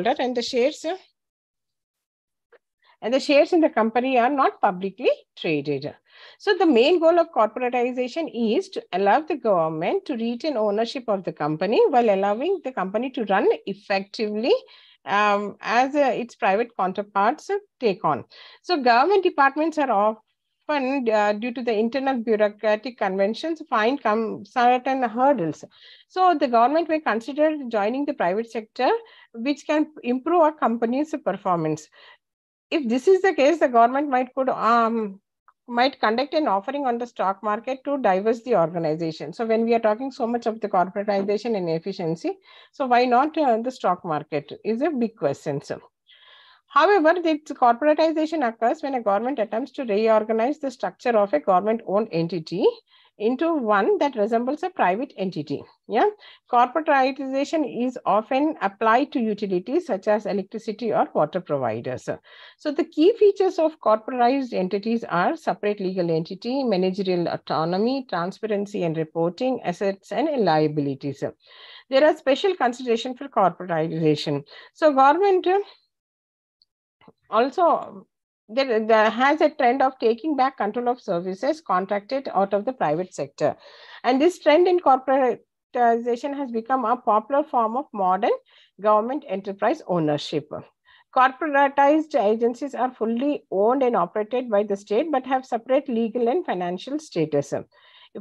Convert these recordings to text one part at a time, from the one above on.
shareholder, and the shares in the company are not publicly traded. So the main goal of corporatization is to allow the government to retain ownership of the company while allowing the company to run effectively as its private counterparts take on. So government departments are often, due to the internal bureaucratic conventions, find certain hurdles. So the government may consider joining the private sector, which can improve a company's performance. If this is the case, the government might conduct an offering on the stock market to divest the organization. So when we are talking so much of the corporatization and efficiency, so why not the stock market is a big question. So, however, the corporatization occurs when a government attempts to reorganize the structure of a government-owned entity into one that resembles a private entity. Yeah, corporatization is often applied to utilities such as electricity or water providers. So the key features of corporatized entities are separate legal entity, managerial autonomy, transparency and reporting, assets and liabilities. There are special considerations for corporatization. So government also there has a trend of taking back control of services contracted out of the private sector. And this trend in corporatization has become a popular form of modern government enterprise ownership. Corporatized agencies are fully owned and operated by the state, but have separate legal and financial status.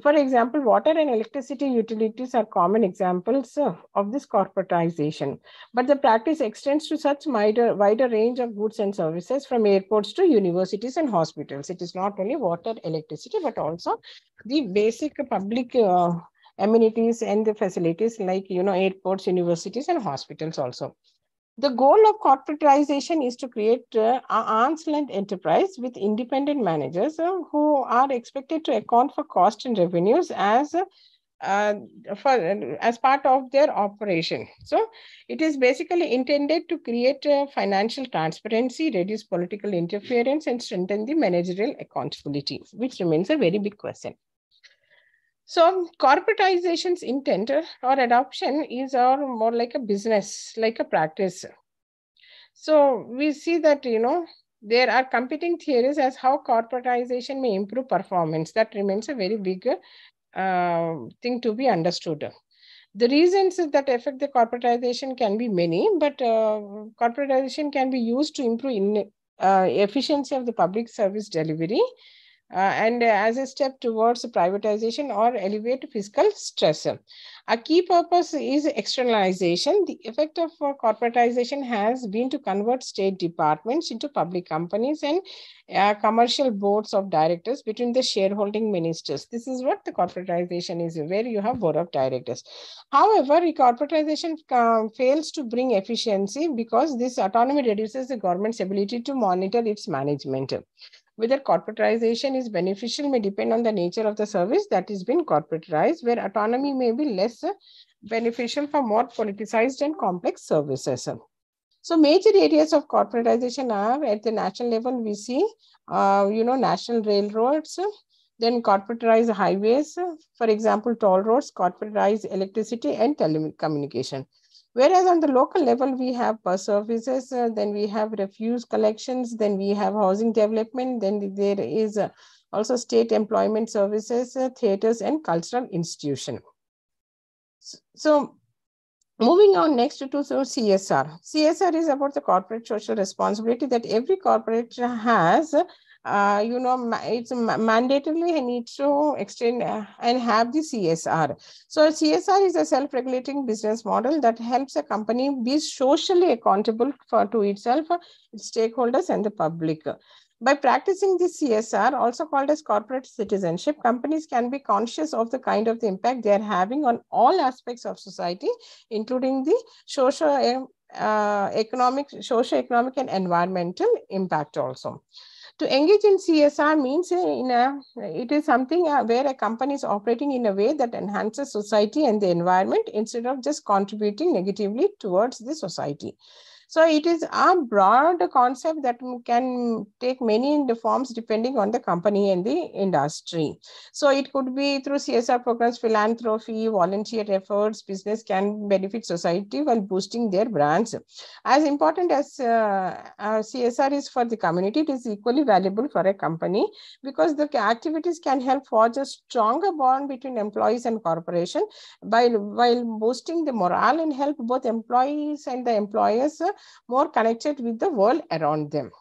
For example, water and electricity utilities are common examples of this corporatization, but the practice extends to such wider range of goods and services from airports to universities and hospitals. It is not only water, electricity, but also the basic public amenities and the facilities like, airports, universities and hospitals also. The goal of corporatization is to create an arm's length enterprise with independent managers who are expected to account for cost and revenues as part of their operation. So it is basically intended to create financial transparency, reduce political interference, and strengthen the managerial accountability, which remains a very big question. So corporatization's intent or adoption is more like a business, like a practice. So we see that, there are competing theories as how corporatization may improve performance. That remains a very big thing to be understood. The reasons that affect the corporatization can be many, but corporatization can be used to improve efficiency of the public service delivery, and as a step towards privatization or elevate fiscal stress. A key purpose is externalization. The effect of corporatization has been to convert state departments into public companies and commercial boards of directors between the shareholding ministers. This is what the corporatization is, where you have board of directors. However, corporatization fails to bring efficiency because this autonomy reduces the government's ability to monitor its management. Whether corporatization is beneficial may depend on the nature of the service that is being corporatized, where autonomy may be less beneficial for more politicized and complex services. So major areas of corporatization are at the national level, we see, national railroads, then corporatized highways, for example, toll roads, corporatized electricity and telecommunication. Whereas on the local level, we have bus services, then we have refuse collections, then we have housing development, then there is also state employment services, theaters and cultural institutions. So moving on next to CSR. CSR is about the corporate social responsibility that every corporation has. It's mandatorily needs to extend and have the CSR. So CSR is a self-regulating business model that helps a company be socially accountable to itself, its stakeholders and the public. By practicing this CSR, also called as corporate citizenship, companies can be conscious of the kind of the impact they are having on all aspects of society, including the socio-economic and environmental impact also. To engage in CSR means it is something where a company is operating in a way that enhances society and the environment instead of just contributing negatively towards the society. So it is a broad concept that can take many forms depending on the company and the industry. So it could be through CSR programs, philanthropy, volunteer efforts. Business can benefit society while boosting their brands. As important as CSR is for the community, it is equally valuable for a company, because the activities can help forge a stronger bond between employees and corporation while boosting the morale and help both employees and the employers more connected with the world around them.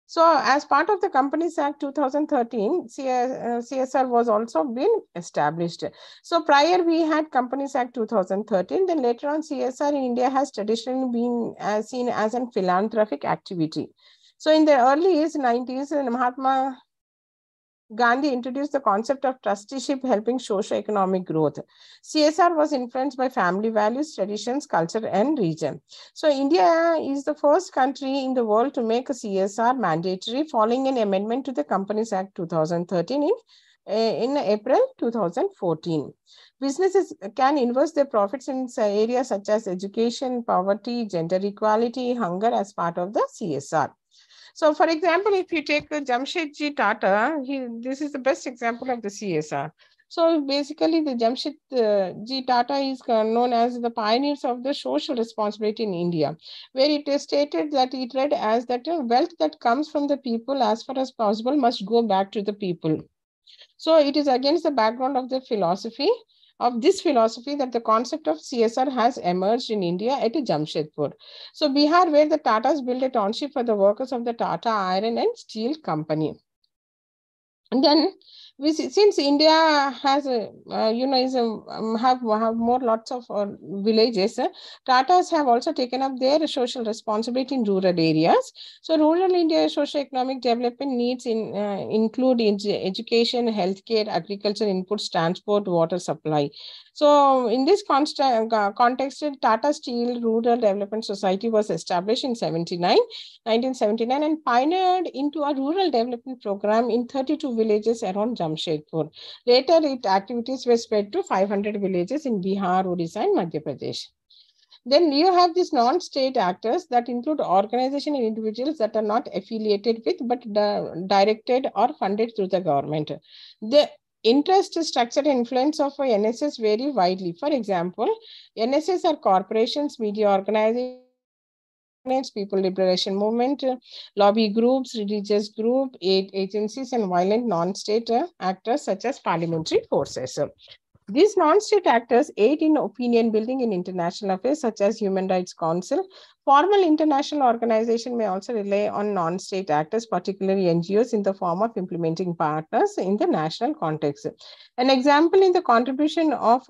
So as part of the Companies Act 2013, CSR was also been established. So prior we had Companies Act 2013, then later on CSR in India has traditionally been seen as a philanthropic activity. So in the early 90s, Mahatma Gandhi introduced the concept of trusteeship helping socio-economic growth. CSR was influenced by family values, traditions, culture, and region. So India is the first country in the world to make a CSR mandatory following an amendment to the Companies Act 2013 in April 2014. Businesses can invest their profits in areas such as education, poverty, gender equality, hunger as part of the CSR. So, for example, if you take Jamshedji Tata, this is the best example of the CSR. So, basically, the Jamshedji Tata is known as the pioneers of the social responsibility in India, where it is stated that it read as that wealth that comes from the people as far as possible must go back to the people. So, it is against the background of the philosophy that the concept of CSR has emerged in India at Jamshedpur. So Bihar, where the Tatas built a township for the workers of the Tata Iron and Steel Company. And then since India has have more lots of villages, Tatas have also taken up their social responsibility in rural areas. So rural India socio-economic development needs include education, healthcare, agriculture inputs, transport, water supply. So in this context, Tata Steel Rural Development Society was established in 1979 and pioneered into a rural development program in 32 villages around Jamshedpur. Later, its activities were spread to 500 villages in Bihar, Odisha, and Madhya Pradesh. Then you have these non-state actors that include organizations and individuals that are not affiliated with but directed or funded through the government. The interest, structure, and influence of NSS vary widely. For example, NSS are corporations, media organizations, people liberation movement, lobby groups, religious group, aid agencies, and violent non-state actors such as parliamentary forces. These non-state actors aid in opinion building in international affairs such as Human Rights Council. Formal international organizations may also rely on non-state actors, particularly NGOs, in the form of implementing partners in the national context. An example in the contribution of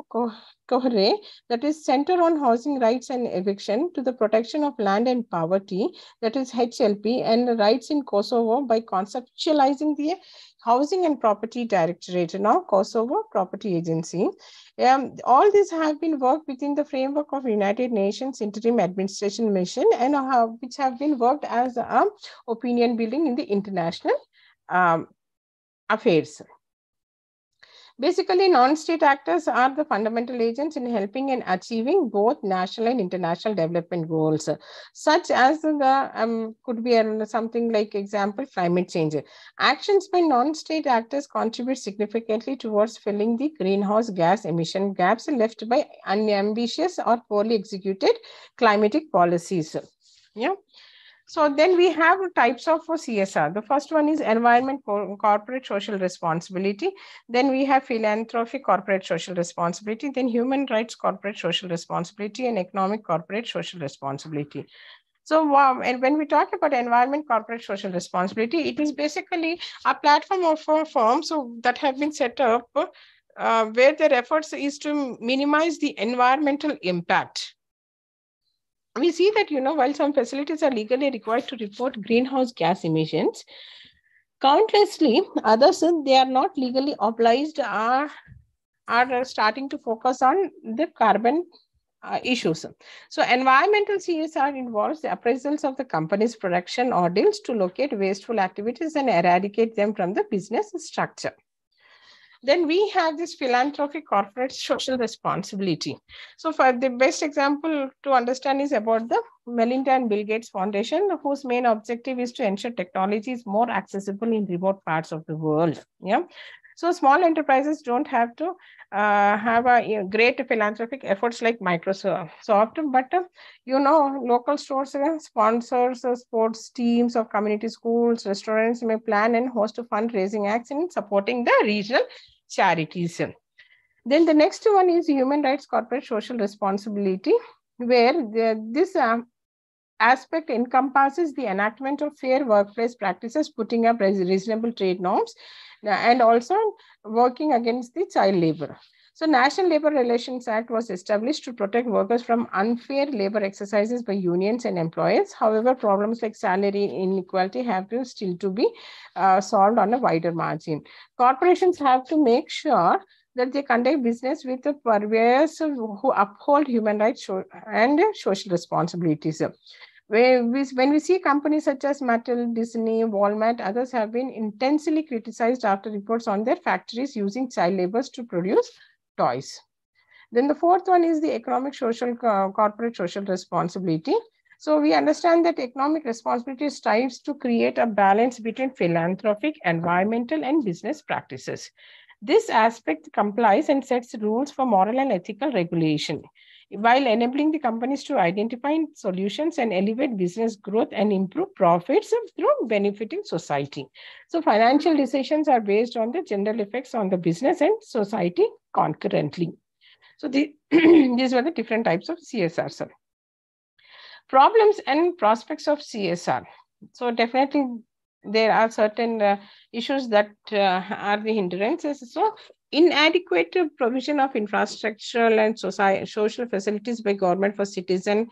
Cohre, that is Center on Housing Rights and Eviction to the Protection of Land and Poverty, that is HLP, and rights in Kosovo by conceptualizing the Housing and Property Directorate, now Kosovo Property Agency. All these have been worked within the framework of United Nations Interim Administration Mission and which have been worked as opinion building in the international affairs. Basically, non-state actors are the fundamental agents in helping and achieving both national and international development goals, such as the could be something like example climate change. Actions by non-state actors contribute significantly towards filling the greenhouse gas emission gaps left by unambitious or poorly executed climatic policies. Yeah. So then we have types of CSR. The first one is environment corporate social responsibility. Then we have philanthropic corporate social responsibility. Then human rights corporate social responsibility and economic corporate social responsibility. So and when we talk about environment corporate social responsibility, it is basically a platform of firms that have been set up where their efforts is to minimize the environmental impact. We see that, while some facilities are legally required to report greenhouse gas emissions, countlessly others, they are not legally obliged, are starting to focus on the carbon issues. So environmental CSR involves the appraisals of the company's production or deals to locate wasteful activities and eradicate them from the business structure. Then we have this philanthropic corporate social responsibility. So for the best example to understand is about the Melinda and Bill Gates Foundation, whose main objective is to ensure technology is more accessible in remote parts of the world. Yeah. So small enterprises don't have to have a great philanthropic efforts like Microsoft, but local stores, sponsors, sports teams of community schools, restaurants may plan and host fundraising acts in supporting the regional charities. Then the next one is human rights corporate social responsibility, where this aspect encompasses the enactment of fair workplace practices, putting up reasonable trade norms, and also working against the child labor. So National Labor Relations Act was established to protect workers from unfair labor exercises by unions and employers. However, problems like salary inequality have to still to be solved on a wider margin. Corporations have to make sure that they conduct business with the purveyors who uphold human rights and social responsibilities. When we see companies such as Mattel, Disney, Walmart, others have been intensely criticized after reports on their factories using child labor to produce toys. Then the fourth one is the economic social corporate social responsibility. So we understand that economic responsibility strives to create a balance between philanthropic, environmental, and business practices. This aspect complies and sets rules for moral and ethical regulation, while enabling the companies to identify solutions and elevate business growth and improve profits through benefiting society. So financial decisions are based on the general effects on the business and society concurrently. So these were the different types of CSR. Sir. Problems and prospects of CSR. So definitely there are certain issues that are the hindrances. So inadequate provision of infrastructural and social facilities by government for citizen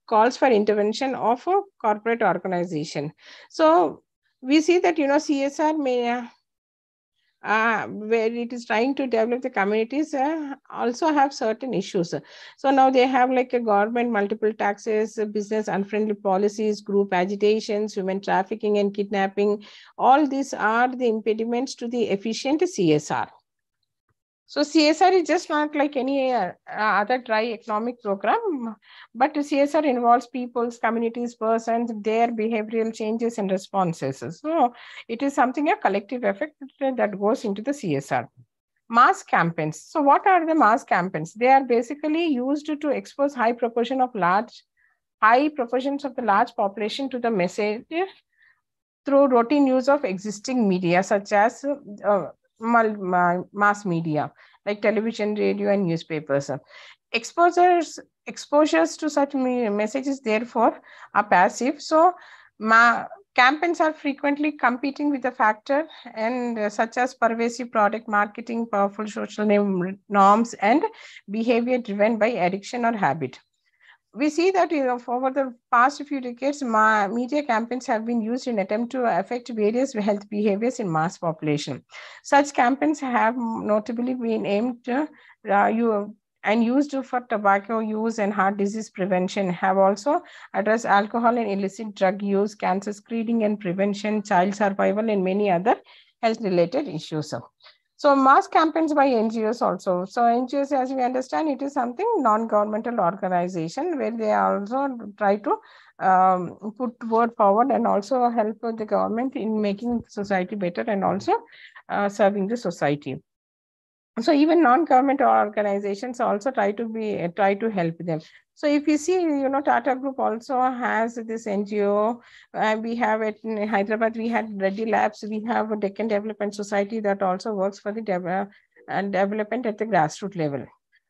calls for intervention of a corporate organization. So we see that CSR may where it is trying to develop the communities also have certain issues. So now they have like a government, multiple taxes, business unfriendly policies, group agitations, human trafficking and kidnapping. All these are the impediments to the efficient CSR. So CSR is just not like any other dry economic program, but CSR involves people's, communities, persons, their behavioral changes and responses. So it is something, a collective effect that goes into the CSR. Mass campaigns. So what are the mass campaigns? They are basically used to expose high proportions of the large population to the message through routine use of existing media such as mass media like television, radio, and newspapers. Exposures to such messages therefore are passive. So campaigns are frequently competing with the factor and such as pervasive product marketing, powerful social norms, and behavior driven by addiction or habit. We see that over the past few decades, media campaigns have been used in attempt to affect various health behaviors in mass population. Such campaigns have notably been aimed and used for tobacco use and heart disease prevention, have also addressed alcohol and illicit drug use, cancer screening and prevention, child survival, and many other health-related issues. So mass campaigns by NGOs also. So NGOs, as we understand, it is something non-governmental organization where they also try to put word forward and also help the government in making society better and also serving the society. So even non-government organizations also try to help them. So if you see, Tata Group also has this NGO. We have it in Hyderabad. We had Reddy Labs. We have a Deccan Development Society that also works for the development at the grassroots level.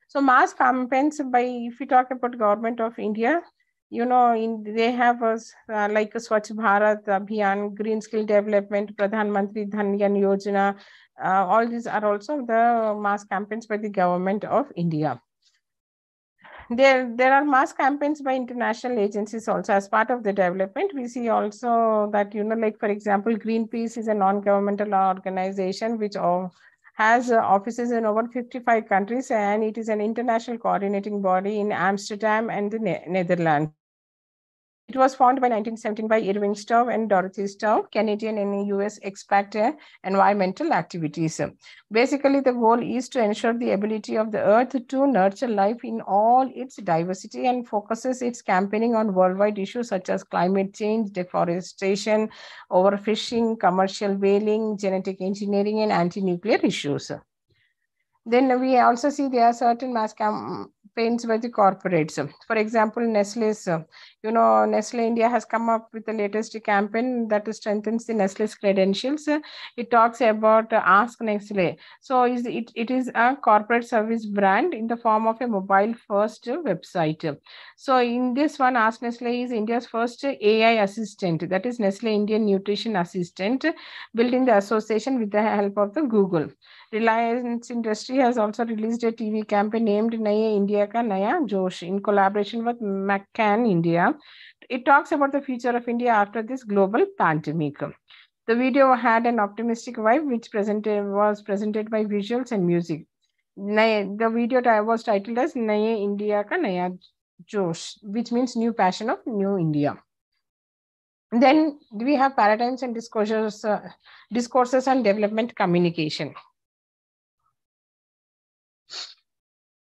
So mass campaigns if we talk about government of India, they have like a Swachh Bharat Abhiyan, Green Skill Development, Pradhan Mantri Dhan Yojana. All these are also the mass campaigns by the government of India. There are mass campaigns by international agencies also as part of the development. We see also that, like for example, Greenpeace is a non-governmental organization which has offices in over 55 countries, and it is an international coordinating body in Amsterdam and the Netherlands. It was founded by 1917 by Irving Stowe and Dorothy Stowe, Canadian and US expat environmental activities. Basically, the goal is to ensure the ability of the Earth to nurture life in all its diversity and focuses its campaigning on worldwide issues such as climate change, deforestation, overfishing, commercial whaling, genetic engineering, and anti-nuclear issues. Then we also see there are certain mass campaigns by the corporates. For example, Nestle's, Nestle India has come up with the latest campaign that strengthens the Nestle's credentials. It talks about Ask Nestle. So it is a corporate service brand in the form of a mobile first website. So in this one, Ask Nestle is India's first AI assistant, that is Nestle Indian Nutrition Assistant, built in the association with the help of the Google. Reliance Industry has also released a TV campaign named Naya India Ka Naya Josh in collaboration with McCann India. It talks about the future of India after this global pandemic. The video had an optimistic vibe, which was presented by visuals and music. The video was titled as Naya India Ka Naya Josh, which means new passion of new India. Then we have paradigms and discourses on development communication.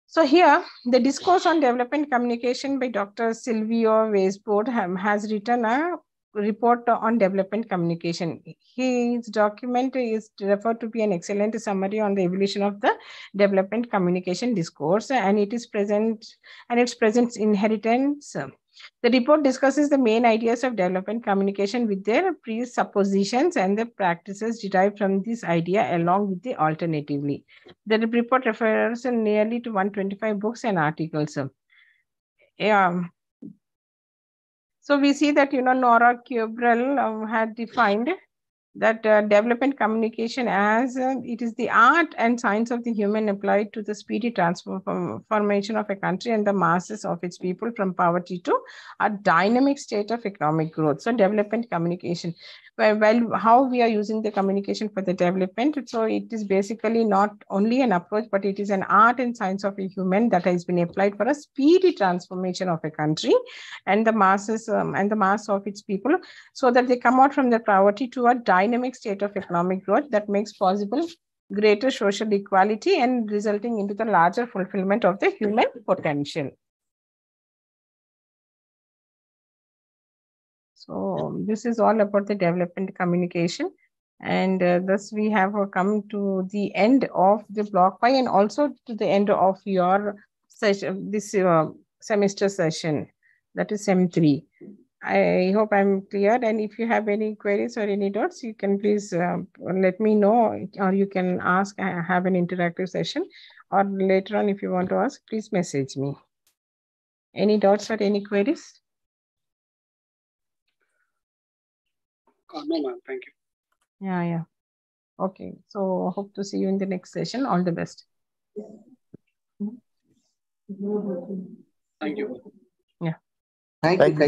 So here, the discourse on development communication by Dr. Silvio Weisbord has written a report on development communication. His document is referred to be an excellent summary on the evolution of the development communication discourse, and its present inheritance. The report discusses the main ideas of development communication with their presuppositions and the practices derived from this idea along with the alternatively. The report refers nearly to 125 books and articles. So we see that, Nora Cabral had defined that development communication as it is the art and science of the human applied to the speedy transformation of a country and the masses of its people from poverty to a dynamic state of economic growth. So development communication, well, how we are using the communication for the development. So it is basically not only an approach, but it is an art and science of a human that has been applied for a speedy transformation of a country and the masses and the mass of its people, so that they come out from the poverty to a dynamic state of economic growth that makes possible greater social equality and resulting into the larger fulfillment of the human potential. So this is all about the development communication. And thus we have come to the end of the block 5 and also to the end of your session, this semester session, that is SEM 3. I hope I'm clear. And if you have any queries or any doubts, you can please let me know, or you can ask, have an interactive session, or later on, if you want to ask, please message me. Any doubts or any queries? No, ma'am. Thank you. Yeah. Okay. So hope to see you in the next session. All the best. Thank you. Yeah. Thank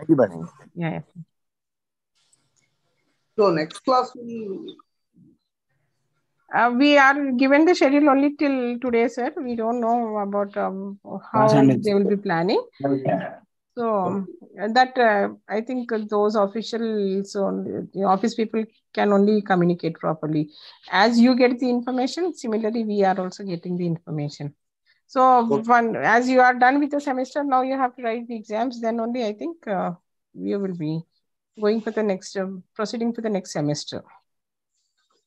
you, madam. Yeah. So next class we are given the schedule only till today, sir. We don't know about how they will be planning. So that I think those officials, the office people can only communicate properly. As you get the information, similarly, we are also getting the information. So as you are done with the semester, now you have to write the exams. Then only I think we will be going for the next, proceeding for the next semester.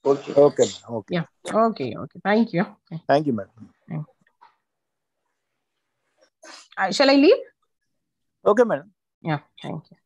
Okay. Yeah. Okay. Thank you. Thank you, madam. Shall I leave? Okay, madam. Yeah. Thank you.